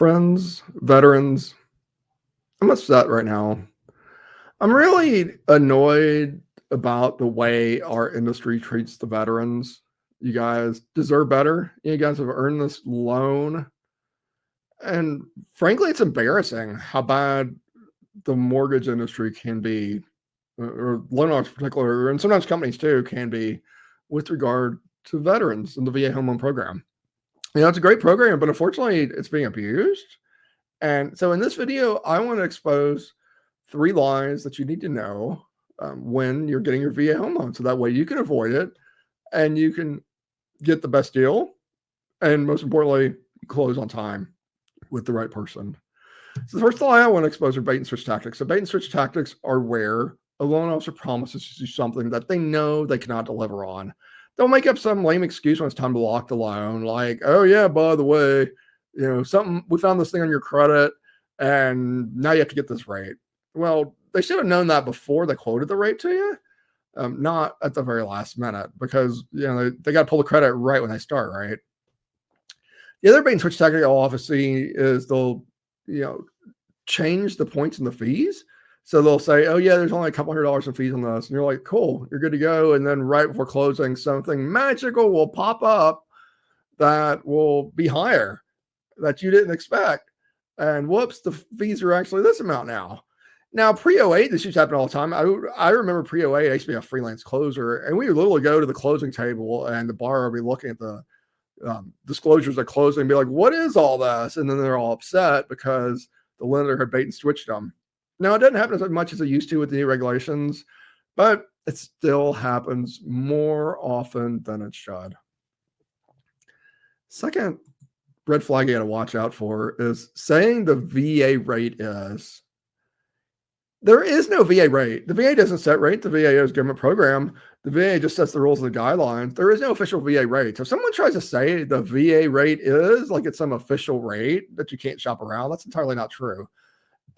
Friends, veterans, I'm upset right now. I'm really annoyed about the way our industry treats the veterans. You guys deserve better. You guys have earned this loan. And frankly, it's embarrassing how bad the mortgage industry can be, or loan officers in particular, and sometimes companies too, can be with regard to veterans in the VA home loan program. It's a great program, but unfortunately, it's being abused. And so in this video, I want to expose three lies that you need to know when you're getting your VA home loan. So that way you can avoid it and you can get the best deal. And most importantly, close on time with the right person. So the first lie I want to expose are bait and switch tactics. So bait and switch tactics are where a loan officer promises to do something that they know they cannot deliver on. They'll make up some lame excuse when it's time to lock the loan, like, "Oh yeah, by the way, something we found this thing on your credit, and now you have to get this rate." Well, they should have known that before they quoted the rate to you, not at the very last minute, because they got to pull the credit right when they start, right? The other bait and switch tactic I'll often see is they'll you know change the points and the fees. So they'll say, "Oh yeah, there's only a couple $100 in fees on this," and you're like, "Cool, you're good to go." And then right before closing, something magical will pop up that will be higher that you didn't expect, and whoops, the fees are actually this amount now. Now, pre-08, this used to happen all the time. I remember pre-08, I used to be a freelance closer, and we would literally go to the closing table, and the borrower would be looking at the disclosures at closing and be like, "What is all this?" And then they're all upset because the lender had bait and switched them. Now, it doesn't happen as much as it used to with the new regulations, but it still happens more often than it should. Second red flag you got to watch out for is saying the VA rate is. There is no VA rate. The VA doesn't set rate. The VA is a government program. The VA just sets the rules and the guidelines. There is no official VA rate. So if someone tries to say the VA rate is like it's some official rate that you can't shop around, that's entirely not true.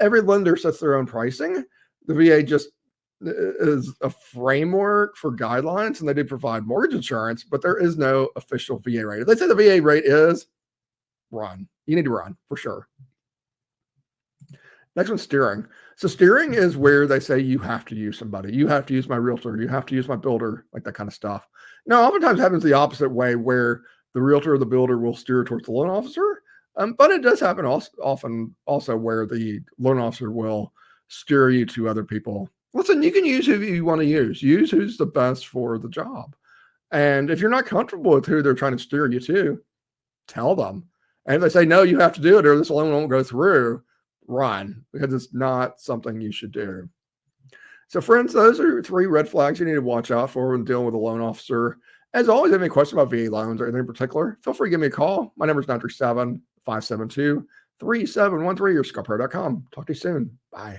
Every lender sets their own pricing. The VA just is a framework for guidelines, and they do provide mortgage insurance, but there is no official VA rate. If they say the VA rate is, run. You need to run for sure. Next one's steering. So steering is where they say you have to use somebody. You have to use my realtor. You have to use my builder, like that kind of stuff. Now, oftentimes happens the opposite way, where the realtor or the builder will steer towards the loan officer. But it does happen often also where the loan officer will steer you to other people. Listen, you can use who you want to use. Use who's the best for the job. And if you're not comfortable with who they're trying to steer you to, tell them. And if they say, "No, you have to do it or this loan won't go through," run, because it's not something you should do. So, friends, those are three red flags you need to watch out for when dealing with a loan officer. As always, if you have any questions about VA loans or anything in particular, feel free to give me a call. My number is 937-572-3713 or Scarpero.com. Talk to you soon. Bye.